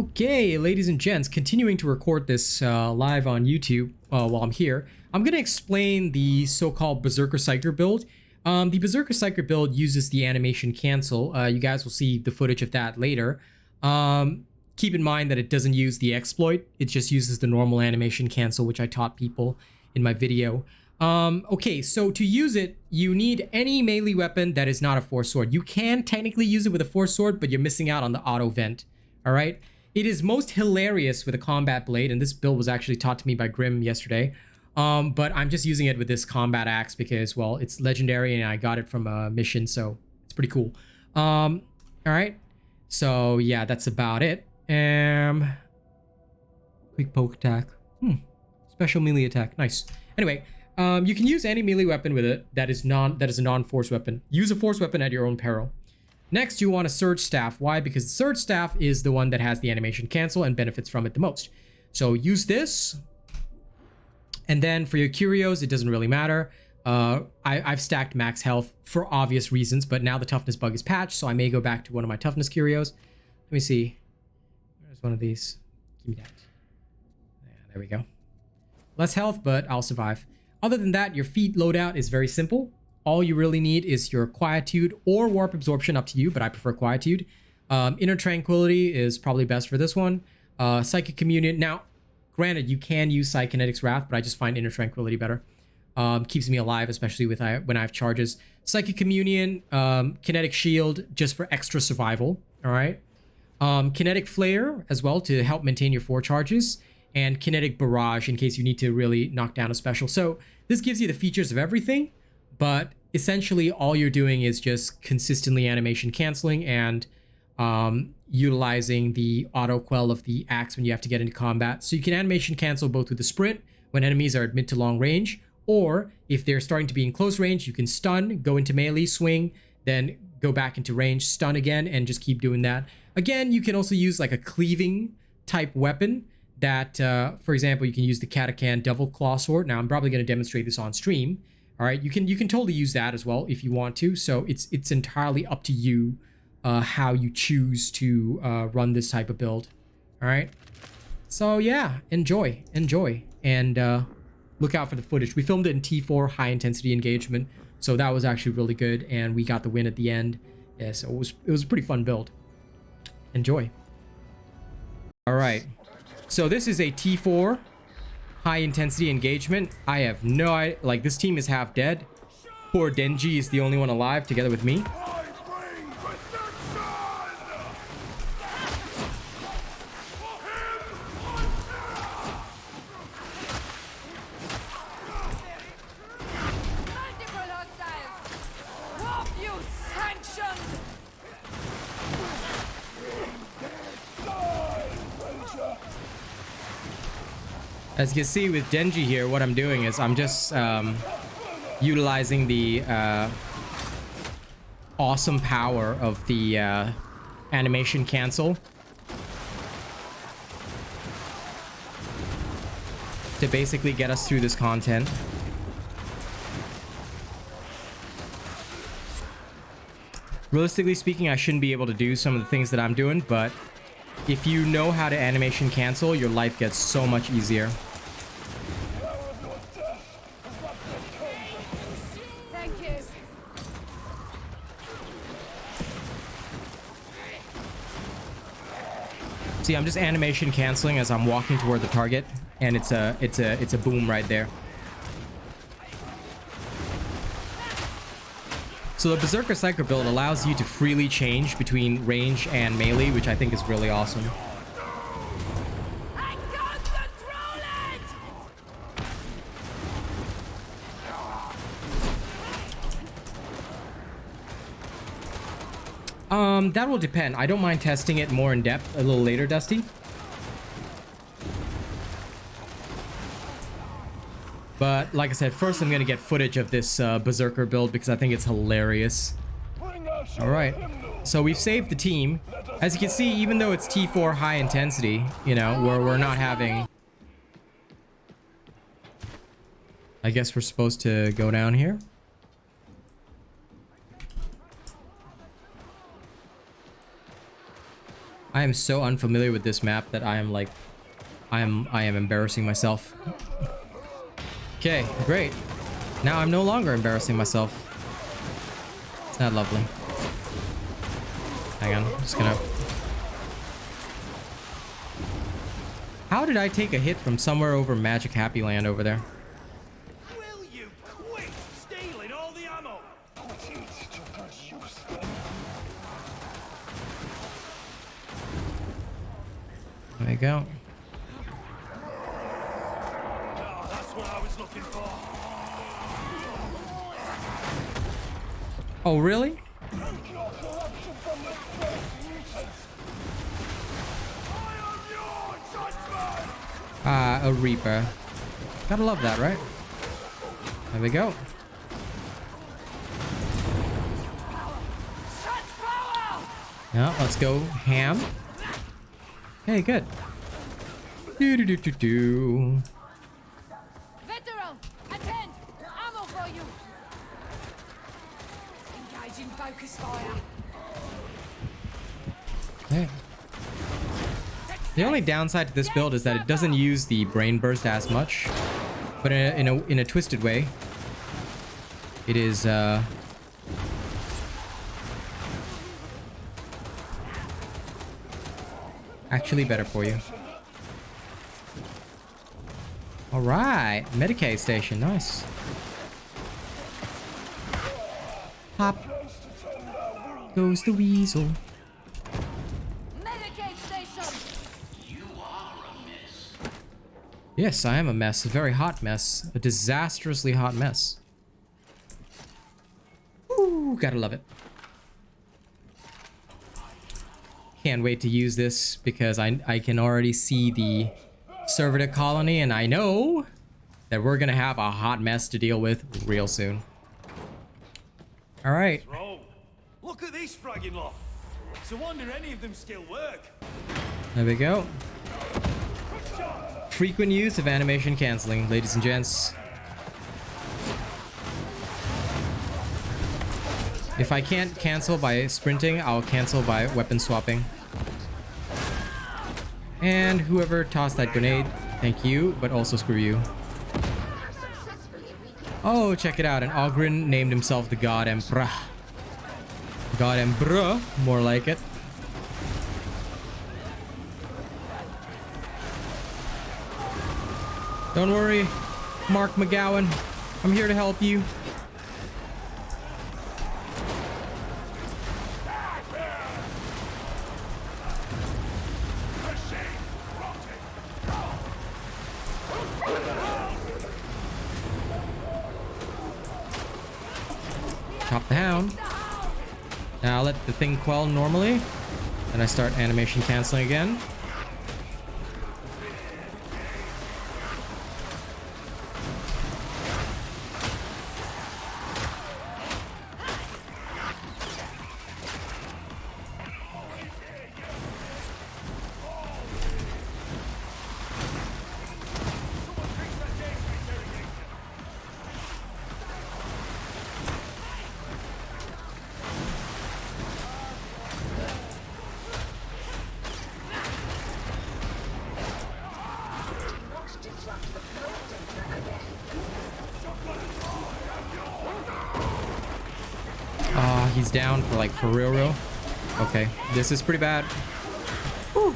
Okay, ladies and gents, continuing to record this live on YouTube while I'm here, I'm going to explain the so-called Berserker Psyker build. The Berserker Psyker build uses the animation cancel. You guys will see the footage of that later. Keep in mind that it doesn't use the exploit. It just uses the normal animation cancel, which I taught people in my video. Okay, so to use it, you need any melee weapon that is not a force sword. You can technically use it with a force sword, but you're missing out on the auto vent. All right. It is most hilarious with a combat blade, and this build was actually taught to me by Grimm yesterday. But I'm just using it with this combat axe because, well, it's legendary and I got it from a mission, so it's pretty cool. All right. So yeah, that's about it. Quick poke attack. Special melee attack. Nice. Anyway, you can use any melee weapon with it that is a non-force weapon. Use a force weapon at your own peril. Next, you want a Surge Staff. Why? Because the Surge Staff is the one that has the animation cancel and benefits from it the most. So use this. And then for your curios, it doesn't really matter. I've stacked max health for obvious reasons, but now the toughness bug is patched, so I may go back to one of my toughness curios. Let me see. Where's one of these? Give me that. Yeah, there we go. Less health, but I'll survive. Other than that, your feat loadout is very simple. All you really need is your Quietude or Warp Absorption, up to you, but I prefer Quietude. Inner Tranquility is probably best for this one. Psychic Communion. Now, granted, you can use Psychokinetic's Wrath, but I just find Inner Tranquility better. Keeps me alive, especially when I have charges. Psychic Communion, Kinetic Shield, just for extra survival. All right. Kinetic Flare as well to help maintain your 4 charges. And Kinetic Barrage in case you need to really knock down a special. So this gives you the features of everything. But essentially, all you're doing is just consistently animation canceling and utilizing the auto quell of the axe when you have to get into combat. So you can animation cancel both with the sprint when enemies are at mid to long range, or if they're starting to be in close range, you can stun, go into melee, swing, then go back into range, stun again, and just keep doing that. Again, you can also use like a cleaving type weapon that, for example, you can use the Katakan Devil Claw Sword. Now, I'm probably going to demonstrate this on stream. All right, you can totally use that as well if you want to. So it's entirely up to you how you choose to run this type of build. All right. So yeah, enjoy, and look out for the footage. We filmed it in T4 high intensity engagement, so that was actually really good, and we got the win at the end. Yeah, so it was a pretty fun build. Enjoy. All right. So this is a T4. High intensity engagement. I have no idea. Like, this team is half dead. Poor Denji is the only one alive together with me. As you can see with Denji here, what I'm doing is I'm just utilizing the awesome power of the animation cancel to basically get us through this content. Realistically speaking, I shouldn't be able to do some of the things that I'm doing, but if you know how to animation cancel, your life gets so much easier. See, I'm just animation canceling as I'm walking toward the target, and it's a boom right there. So the Berserker Psyker build allows you to freely change between range and melee, which I think is really awesome. I can't control it! That will depend. I don't mind testing it more in depth a little later, Dusty. But like I said, first I'm gonna get footage of this Berserker build because I think it's hilarious. All right, so we've saved the team. As you can see, even though it's T4 high intensity, you know, we're not having. I guess we're supposed to go down here. I am so unfamiliar with this map that I am like, I am embarrassing myself. Okay, great. Now I'm no longer embarrassing myself. It's not lovely. Hang on, I'm just gonna... How did I take a hit from somewhere over Magic Happy Land over there? Will you quit stealing all the ammo? There you go. Oh, that's what I was looking for. Oh, really? A Reaper. Gotta love that, right? There we go. Now, let's go ham. Hey, good. Do. Veteran, attend! Ammo for you! Engaging focus fire. Okay. The only downside to this build is that it doesn't use the brain burst as much, but in a twisted way. It is actually better for you. All right, Medicaid station, nice. Hop goes the weasel. Medicaid station! Yes, I am a mess. A very hot mess. A disastrously hot mess. Ooh, gotta love it. Can't wait to use this because I can already see the servitor colony, and I know that we're gonna have a hot mess to deal with real soon. All right. Bro, look at this fragging lot. It's a wonder any of them still work. There we go. Frequent use of animation canceling, ladies and gents. If I can't cancel by sprinting, I'll cancel by weapon swapping. And whoever tossed that grenade, thank you, but also screw you. Oh, check it out. An Ogren named himself the God Emperor. God Emperor, more like it. Don't worry, Mark McGowan. I'm here to help you. Chop the hound. Now let the thing quell normally. Then I start animation canceling again. He's down for like for real. Okay, this is pretty bad. Whew.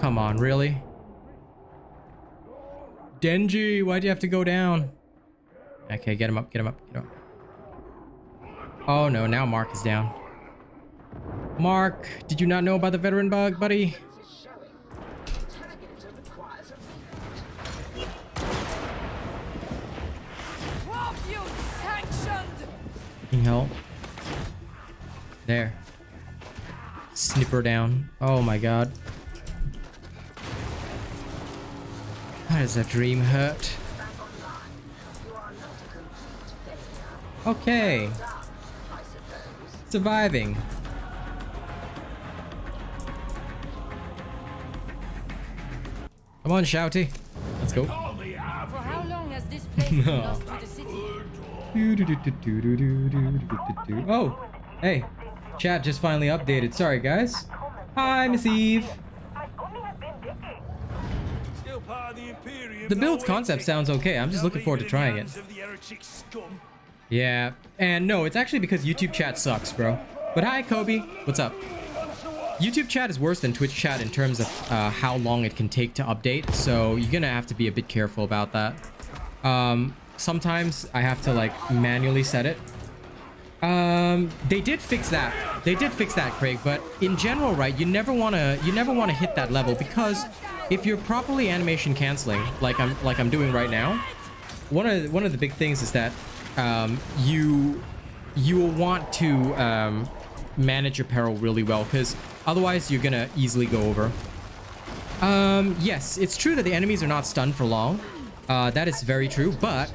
Come on, really? Denji, why'd you have to go down? Okay, get him up, get him up, get him up. Oh no, now Mark is down. Mark, did you not know about the veteran bug, buddy? Need help? There. snipper down. Oh my god. How does that dream hurt? Okay. Surviving. Come on, Shouty. Let's go. For how long has this place been lost to the city? Oh, hey. Chat just finally updated. Sorry, guys. Hi, Miss Eve. Still part of the Imperium. The build no concept way. sounds okay. I'm just Now looking forward to leave in the trying it. hands of the heretic scum. Yeah, and no, it's actually because YouTube chat sucks, bro. But hi, Kobe. What's up? YouTube chat is worse than Twitch chat in terms of how long it can take to update, so you're gonna have to be a bit careful about that. Sometimes I have to like manually set it. They did fix that. They did fix that, Craig. But in general, right, you never wanna hit that level, because if you're properly animation canceling, like I'm doing right now, one of the big things is that you will want to manage your peril really well, because otherwise you're gonna easily go over. Yes, it's true that the enemies are not stunned for long. That is very true, but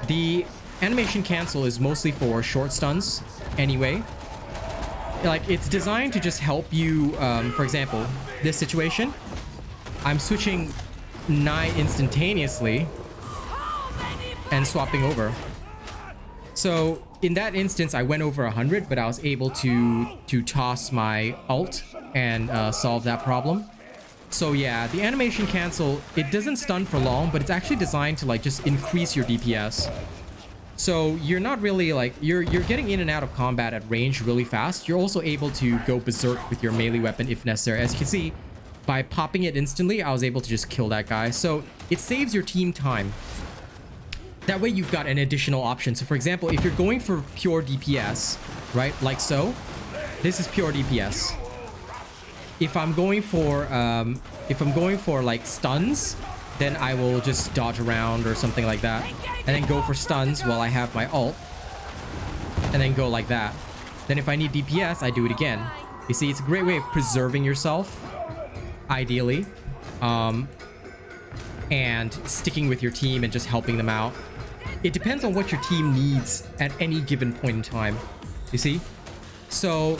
the animation cancel is mostly for short stuns anyway. Like, it's designed to just help you. For example, this situation, I'm switching nigh instantaneously and swapping over. So in that instance, I went over 100, but I was able to toss my ult and solve that problem. So yeah, the animation cancel, it doesn't stun for long, but it's actually designed to like just increase your DPS. So you're not really like, you're getting in and out of combat at range really fast. You're also able to go berserk with your melee weapon if necessary. As you can see, by popping it instantly, I was able to just kill that guy. So it saves your team time. That way you've got an additional option. So for example, if you're going for pure DPS, right, like so, this is pure DPS. If I'm going for like stuns, then I will just dodge around or something like that, and then go for stuns while I have my ult, and then go like that. Then if I need DPS, I do it again. You see, it's a great way of preserving yourself, ideally, and sticking with your team and just helping them out. It depends on what your team needs at any given point in time, you see? So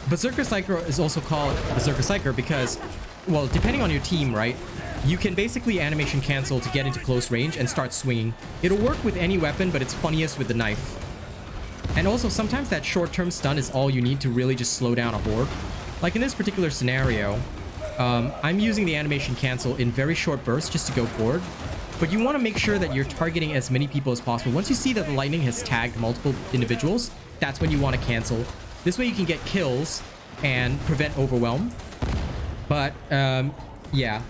Berserker Psyker is also called Berserker Psyker because, well, depending on your team, right, you can basically animation cancel to get into close range and start swinging. It'll work with any weapon, but it's funniest with the knife. And also, sometimes that short-term stun is all you need to really just slow down a horde. Like in this particular scenario, I'm using the animation cancel in very short bursts just to go forward. But you want to make sure that you're targeting as many people as possible. Once you see that the lightning has tagged multiple individuals, that's when you want to cancel. This way you can get kills and prevent overwhelm. But, yeah.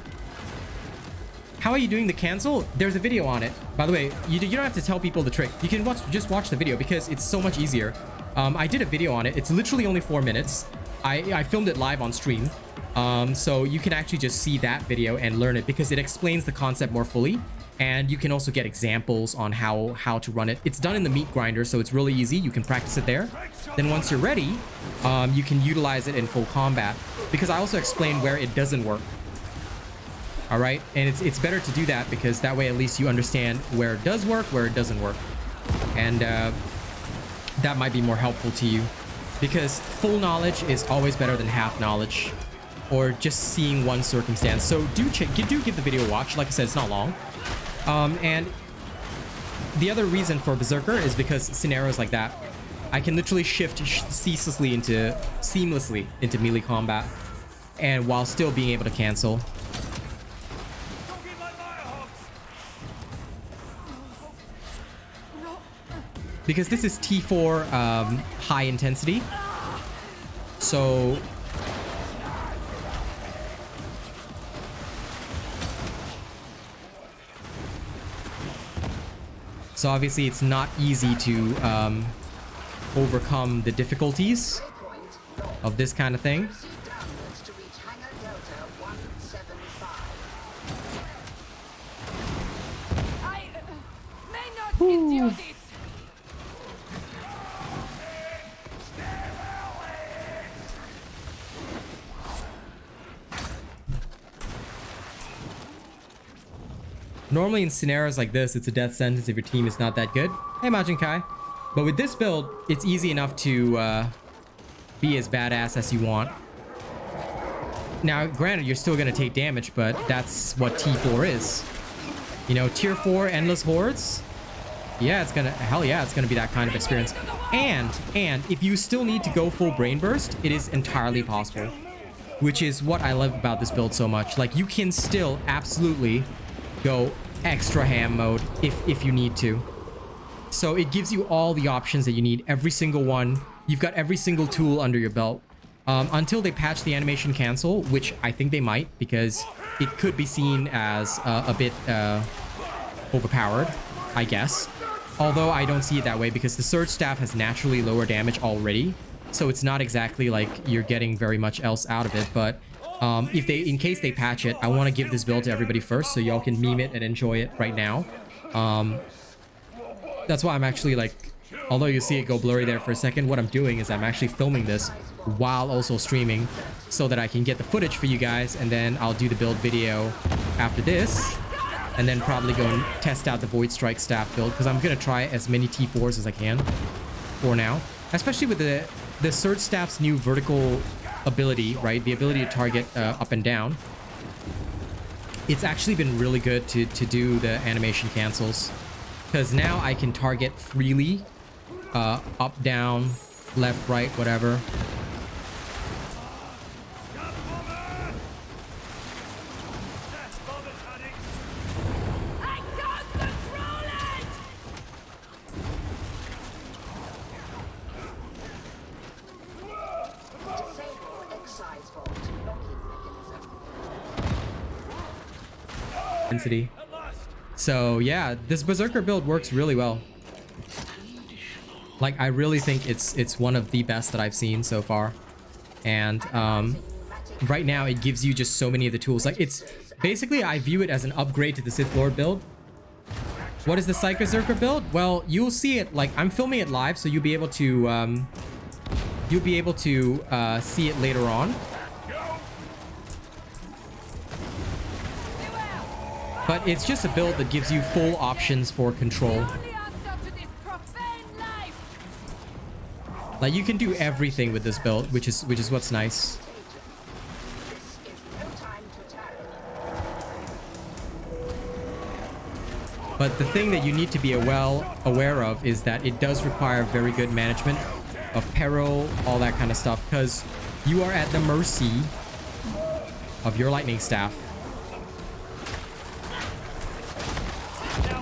How are you doing the cancel? There's a video on it. By the way, you don't have to tell people the trick. You can just watch the video because it's so much easier. I did a video on it. It's literally only 4 minutes. I filmed it live on stream. So you can actually just see that video and learn it because it explains the concept more fully. And you can also get examples on how to run it. It's done in the meat grinder, so it's really easy. You can practice it there. Then once you're ready, you can utilize it in full combat. Because I also explained where it doesn't work. All right, and it's better to do that because that way at least you understand where it does work, where it doesn't work. And that might be more helpful to you. Because full knowledge is always better than half knowledge. Or just seeing one circumstance. So do give the video a watch. Like I said, it's not long. And the other reason for Berserker is because scenarios like that, I can literally shift seamlessly into melee combat, and while still being able to cancel. Because this is T4 high intensity, so obviously it's not easy to overcome the difficulties of this kind of thing. I may not endure this. Normally in scenarios like this, it's a death sentence if your team is not that good. Hey, Majin Kai. But with this build, it's easy enough to be as badass as you want. Now, granted, you're still going to take damage, but that's what T4 is. You know, tier 4 endless hordes. Yeah, it's gonna, hell yeah, it's gonna be that kind of experience. And if you still need to go full brain burst, it is entirely possible. Which is what I love about this build so much. Like, you can still absolutely go extra ham mode if you need to. So it gives you all the options that you need, every single one. You've got every single tool under your belt. Until they patch the animation cancel, which I think they might, because it could be seen as a bit overpowered, I guess. Although I don't see it that way, because the Surge Staff has naturally lower damage already. So it's not exactly like you're getting very much else out of it. But in case they patch it, I want to give this build to everybody first, so y'all can meme it and enjoy it right now. That's why I'm actually like, although you see it go blurry there for a second, what I'm doing is I'm actually filming this while also streaming, so that I can get the footage for you guys, and then I'll do the build video after this. And then probably go and test out the Void Strike staff build, because I'm going to try as many T4s as I can for now. Especially with the Surge Staff's new vertical ability, right? The ability to target up and down. It's actually been really good to do the animation cancels. Because now I can target freely. Up, down, left, right, whatever. Intensity. So yeah, this Berserker build works really well. Like, I really think it's one of the best that I've seen so far. And right now it gives you just so many of the tools. Like, it's basically, I view it as an upgrade to the Sith Lord build. What is the Psyker Berserker build? Well, you'll see it, like, I'm filming it live, so you'll be able to see it later on. But it's just a build that gives you full options for control. Like, you can do everything with this build, which is what's nice. But the thing that you need to be aware of is that it does require very good management of peril, all that kind of stuff, because you are at the mercy of your lightning staff.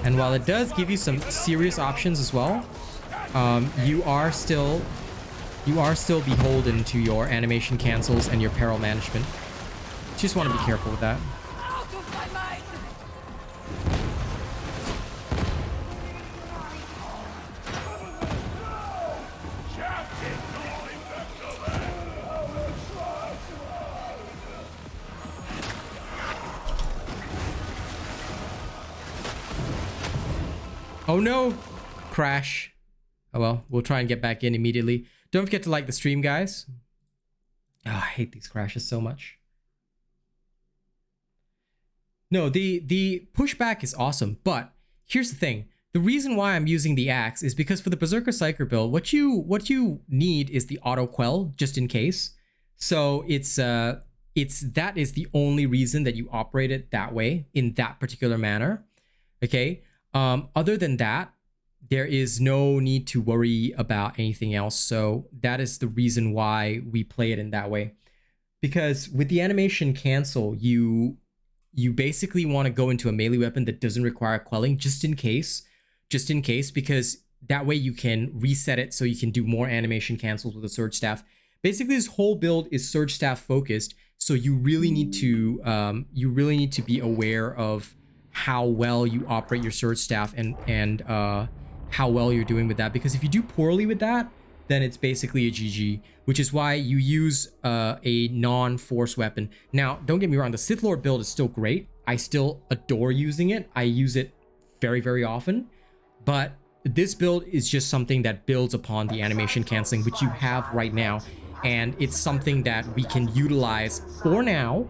And while it does give you some serious options as well, you are still beholden to your animation cancels and your peril management. Just want to be careful with that. Oh no! Crash. Oh well, we'll try and get back in immediately. Don't forget to like the stream, guys. Oh, I hate these crashes so much. No, the pushback is awesome, but here's the thing. The reason why I'm using the axe is because for the Berserker Psyker build, what you need is the auto quell, just in case. So that is the only reason that you operate it that way, in that particular manner. Okay? Other than that, there is no need to worry about anything else. So that is the reason why we play it in that way. Because with the animation cancel, you basically want to go into a melee weapon that doesn't require quelling, just in case, because that way you can reset it so you can do more animation cancels with the Surge Staff. Basically, this whole build is Surge Staff focused, so you really need to be aware of how well you operate your Surge Staff and how well you're doing with that, because if you do poorly with that, then it's basically a GG, which is why you use a non-force weapon. Now, don't get me wrong, the Sith Lord build is still great. I still adore using it. I use it very, very often, but this build is just something that builds upon the animation canceling, which you have right now, and it's something that we can utilize for now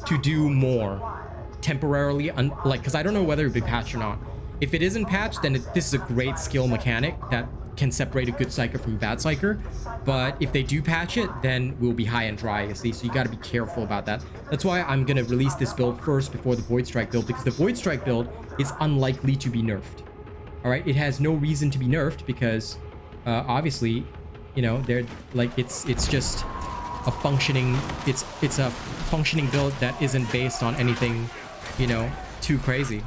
to do more temporarily, like, because I don't know whether it'll be patched or not. If it isn't patched, then this is a great skill mechanic that can separate a good Psyker from a bad Psyker. But if they do patch it, then we'll be high and dry, you see. So you got to be careful about that. That's why I'm going to release this build first before the Void Strike build, because the Void Strike build is unlikely to be nerfed. All right, it has no reason to be nerfed because obviously, you know, they're like it's just a functioning it's a functioning build that isn't based on anything, you know, too crazy.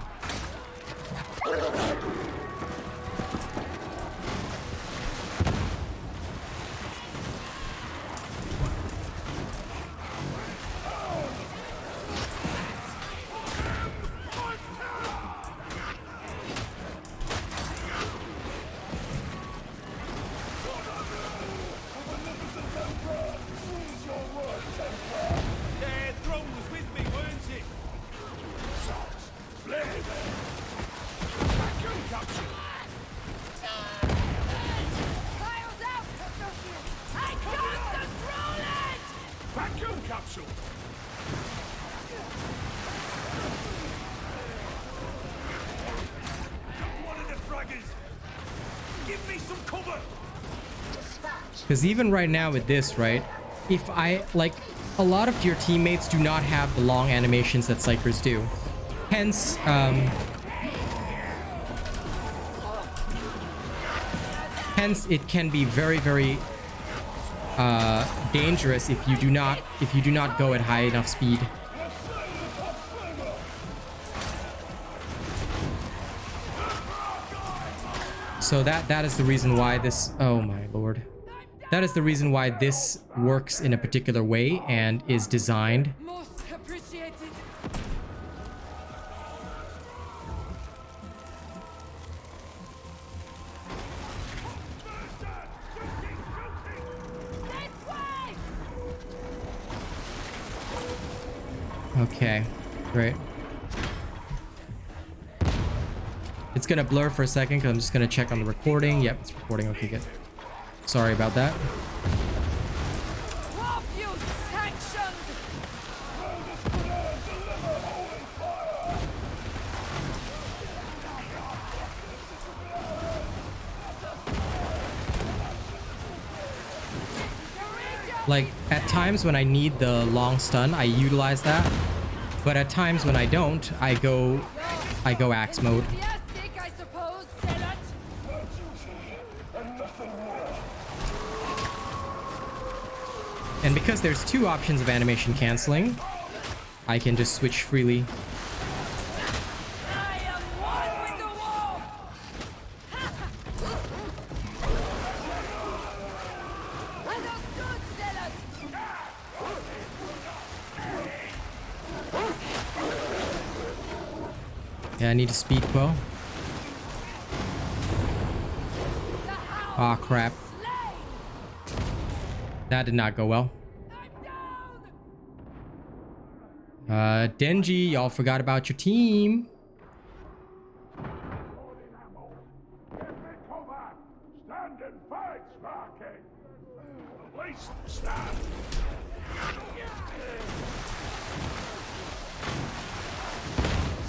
Because even right now with this, right, if I, like, a lot of your teammates do not have the long animations that Psykers do. Hence, it can be very, very dangerous if you do not go at high enough speed. So that is the reason why this, oh my lord. That is the reason why this works in a particular way and is designed. Most appreciated. Okay, great. It's gonna blur for a second because I'm just gonna check on the recording. Yep, it's recording. Okay, good. Sorry about that. Like, at times when I need the long stun, I utilize that. But at times when I don't, I go axe mode. And because there's two options of animation canceling, I can just switch freely. Yeah, I need a speed bow. Aw, crap. That did not go well. Denji, y'all forgot about your team. Stand and fight, Sparky. At least stand.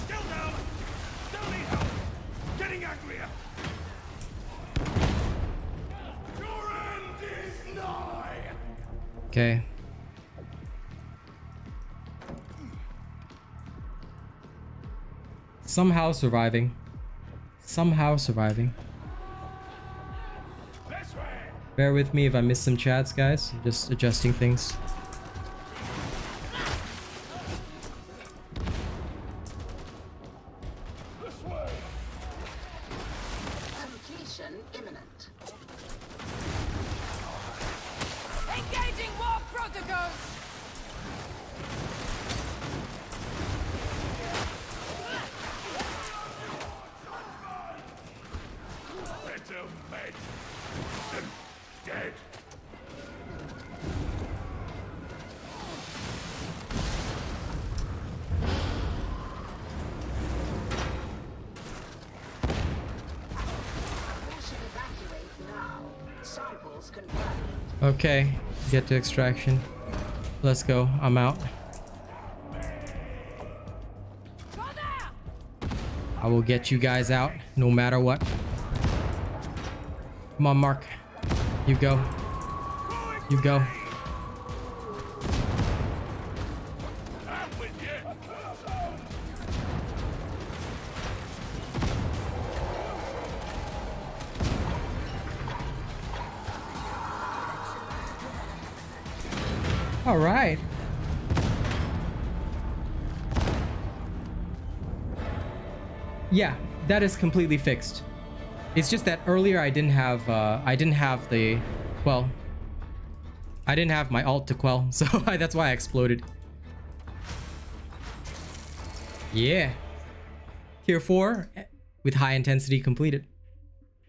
Still down. Still need help. Getting angrier. Your end is nigh. Okay. Somehow surviving. Somehow surviving. Bear with me if I miss some chats, guys. I'm just adjusting things. Completion imminent. Engaging war protocols. Better made than dead. We should evacuate now. Samples confirmed. Okay, get to extraction. Let's go. I'm out. I will get you guys out no matter what. Come on, Mark. You go. You go. All right. Yeah, that is completely fixed. It's just that earlier I didn't have the, well, I didn't have my alt to quell, so that's why I exploded. Yeah. Tier 4 with high intensity completed.